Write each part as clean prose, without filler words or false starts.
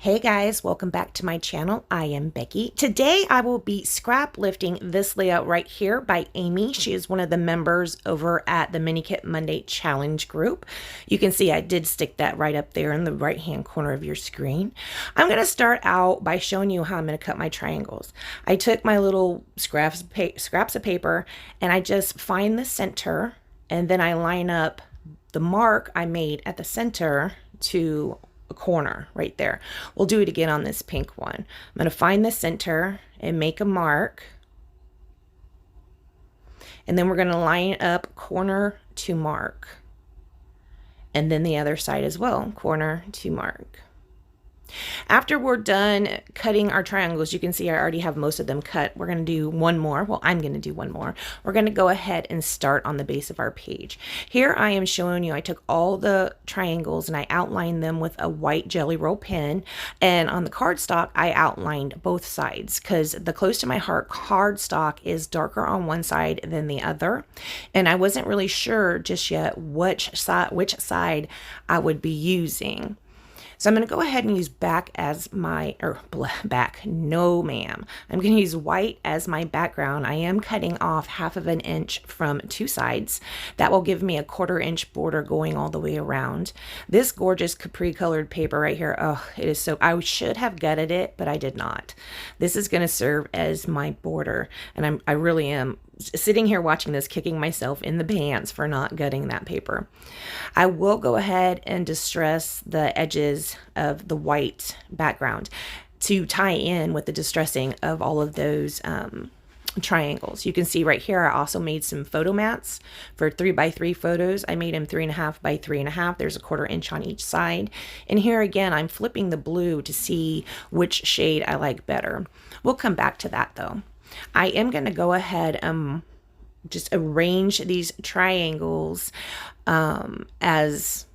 Hey guys, welcome back to my channel. I am Becky. Today I will be scrap lifting this layout right here by Amy. She is one of the members over at the Mini Kit Monday Challenge group. You can see I did stick that right up there in the right hand corner of your screen. I'm going to start out by showing you how I'm going to cut my triangles. I took my little scraps of paper and I just find the center, and then I line up the mark I made at the center to a corner right there. We'll do it again on this pink one. I'm going to find the center and make a mark, and then we're going to line up corner to mark, and then the other side as well, corner to mark. After we're done cutting our triangles, you can see I already have most of them cut. We're going to do one more. Well, I'm going to do one more. We're going to go ahead and start on the base of our page. Here I am showing you I took all the triangles and I outlined them with a white Jelly Roll pen. And on the cardstock, I outlined both sides because the Close to My Heart cardstock is darker on one side than the other. And I wasn't really sure just yet which side I would be using. So I'm going to go ahead and use back as my, no ma'am. I'm going to use white as my background. I am cutting off 1/2 inch from two sides. That will give me a 1/4 inch border going all the way around. This gorgeous Capri colored paper right here, oh, it is so, I should have gutted it, but I did not. This is going to serve as my border, and I really am sitting here watching this, kicking myself in the pants for not gutting that paper. I will go ahead and distress the edges of the white background to tie in with the distressing of all of those triangles. You can see right here I also made some photo mats for 3x3 photos. I made them 3.5 by 3.5. There's a 1/4 inch on each side. And here again I'm flipping the blue to see which shade I like better. We'll come back to that though. I am going to go ahead and just arrange these triangles as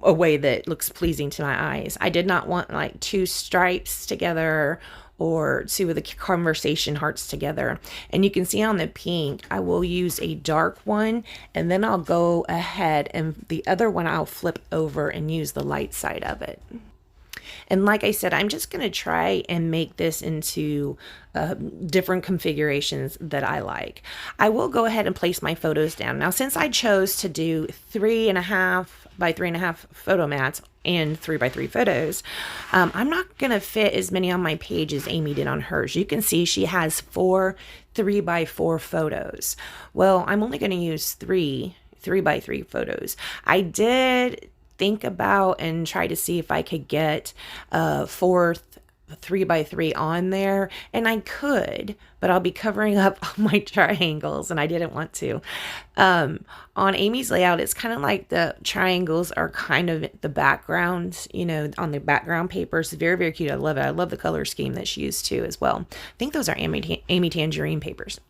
a way that looks pleasing to my eyes. I did not want like two stripes together or two of the conversation hearts together. And you can see on the pink, I will use a dark one, and then I'll go ahead and the other one I'll flip over and use the light side of it. And like I said, I'm just going to try and make this into different configurations that I like. I will go ahead and place my photos down. Now, since I chose to do 3.5 by 3.5 photo mats and 3x3 photos, I'm not going to fit as many on my page as Amy did on hers. You can see she has 4 3x4 photos. Well, I'm only going to use 3x3 photos. I did think about and try to see if I could get a 4th 3x3 on there, and I could, but I'll be covering up all my triangles and I didn't want to. On Amy's layout, it's kind of like the triangles are kind of the background, you know, on the background paper. It's very, very cute. I love it. I love the color scheme that she used too as well. I think those are Amy Tangerine papers.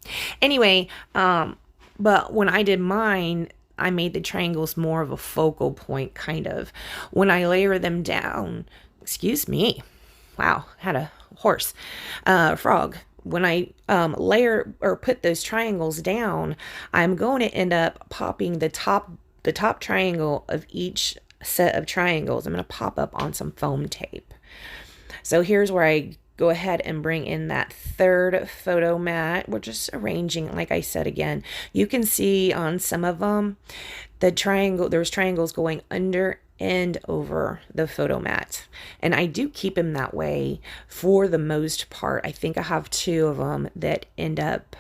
Anyway, but when I did mine, I made the triangles more of a focal point, kind of. When I layer them down, excuse me, wow, had a frog. When I layer or put those triangles down, I'm going to end up popping the top triangle of each set of triangles. I'm going to pop up on some foam tape. So here's where I go ahead and bring in that 3rd photo mat. We're just arranging, like I said again. You can see on some of them, there's triangles going under and over the photo mat. And I do keep them that way for the most part. I think I have 2 of them that end up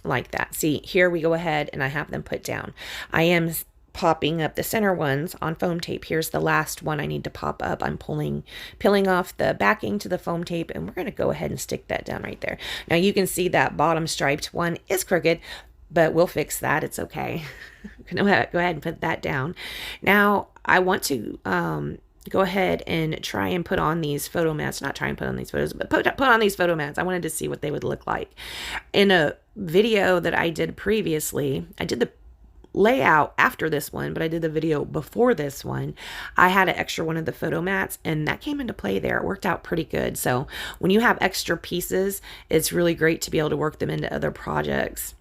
like that. See, here we go ahead and I have them put down. I am popping up the center ones on foam tape. Here's the last one I need to pop up. I'm peeling off the backing to the foam tape, and we're going to go ahead and stick that down right there. Now you can see that bottom striped one is crooked, but we'll fix that. It's okay. Go ahead and put that down. Now I want to go ahead and try and put on these photo mats. Not try and put on these photos, but put on these photo mats. I wanted to see what they would look like. In a video that I did previously, I did the layout after this one, but I did the video before this one. I had an extra one of the photo mats, and that came into play there. It worked out pretty good. So when you have extra pieces, it's really great to be able to work them into other projects.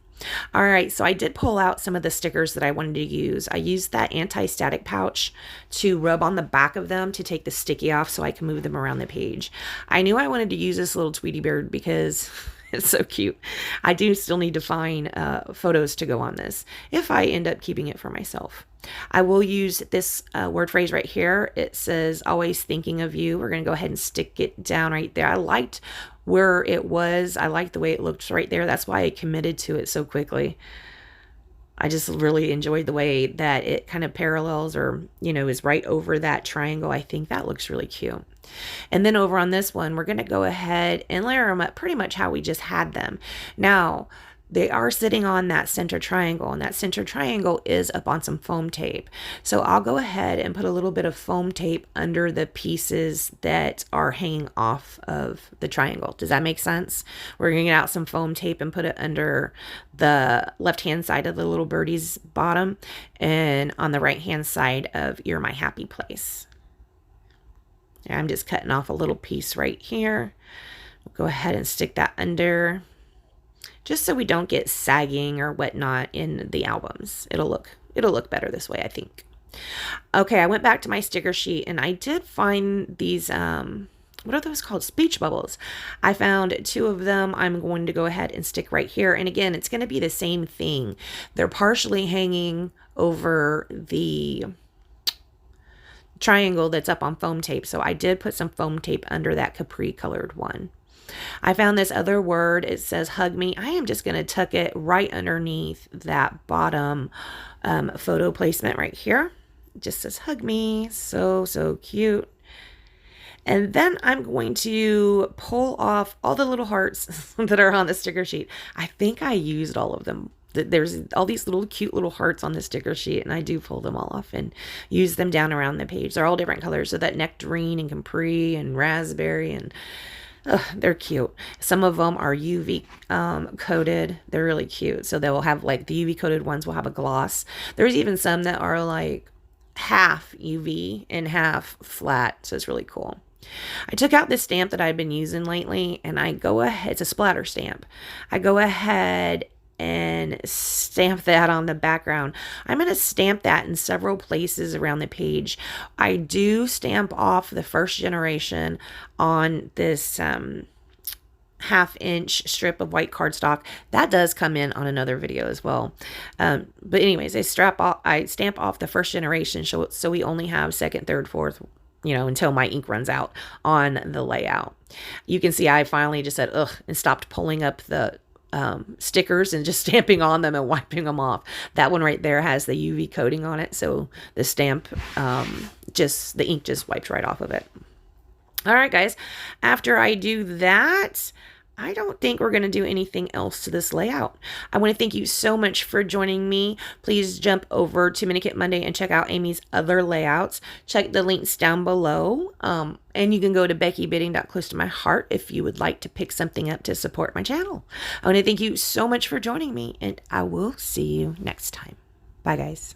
All right, so I did pull out some of the stickers that I wanted to use. I used that anti-static pouch to rub on the back of them to take the sticky off so I can move them around the page. I knew I wanted to use this little Tweety bird because it's so cute. I do still need to find photos to go on this if I end up keeping it for myself. I will use this word phrase right here. It says, always thinking of you. We're going to go ahead and stick it down right there. I liked where it was. I liked the way it looked right there. That's why I committed to it so quickly. I just really enjoyed the way that it kind of parallels or, you know, is right over that triangle. I think that looks really cute. And then over on this one, we're going to go ahead and layer them up pretty much how we just had them. Now, they are sitting on that center triangle, and that center triangle is up on some foam tape. So I'll go ahead and put a little bit of foam tape under the pieces that are hanging off of the triangle. Does that make sense? We're going to get out some foam tape and put it under the left-hand side of the little birdie's bottom and on the right-hand side of You're My Happy Place. I'm just cutting off a little piece right here. We'll go ahead and stick that under, just so we don't get sagging or whatnot in the albums. It'll look better this way, I think. Okay, I went back to my sticker sheet and I did find these, what are those called? Speech bubbles. I found 2 of them. I'm going to go ahead and stick right here. And again, it's going to be the same thing. They're partially hanging over the triangle that's up on foam tape. So I did put some foam tape under that Capri colored one. I found this other word. It says hug me. I am just going to tuck it right underneath that bottom photo placement right here. It just says hug me. So cute. And then I'm going to pull off all the little hearts that are on the sticker sheet. I think I used all of them. There's all these little cute little hearts on the sticker sheet, and I do pull them all off and use them down around the page. They're all different colors. So that nectarine and Capri and raspberry, and they're cute. Some of them are UV coated. They're really cute. So they will have, like, the UV coated ones will have a gloss. There's even some that are like half UV and half flat. So it's really cool. I took out this stamp that I've been using lately, and I go ahead, it's a splatter stamp. I go ahead and stamp that on the background. I'm going to stamp that in several places around the page. I do stamp off the first generation on this 1/2 inch strip of white cardstock. That does come in on another video as well. But anyways, I stamp off the first generation, so we only have second, third, fourth, you know, until my ink runs out on the layout. You can see I finally just said ugh and stopped pulling up the stickers and just stamping on them and wiping them off. That one right there has the UV coating on it, so the stamp the ink just wiped right off of it. All right, guys, after I do that, I don't think we're going to do anything else to this layout. I want to thank you so much for joining me. Please jump over to Minikit Monday and check out Amy's other layouts. Check the links down below. And you can go to beckybidding.closetomyheart if you would like to pick something up to support my channel. I want to thank you so much for joining me, and I will see you next time. Bye, guys.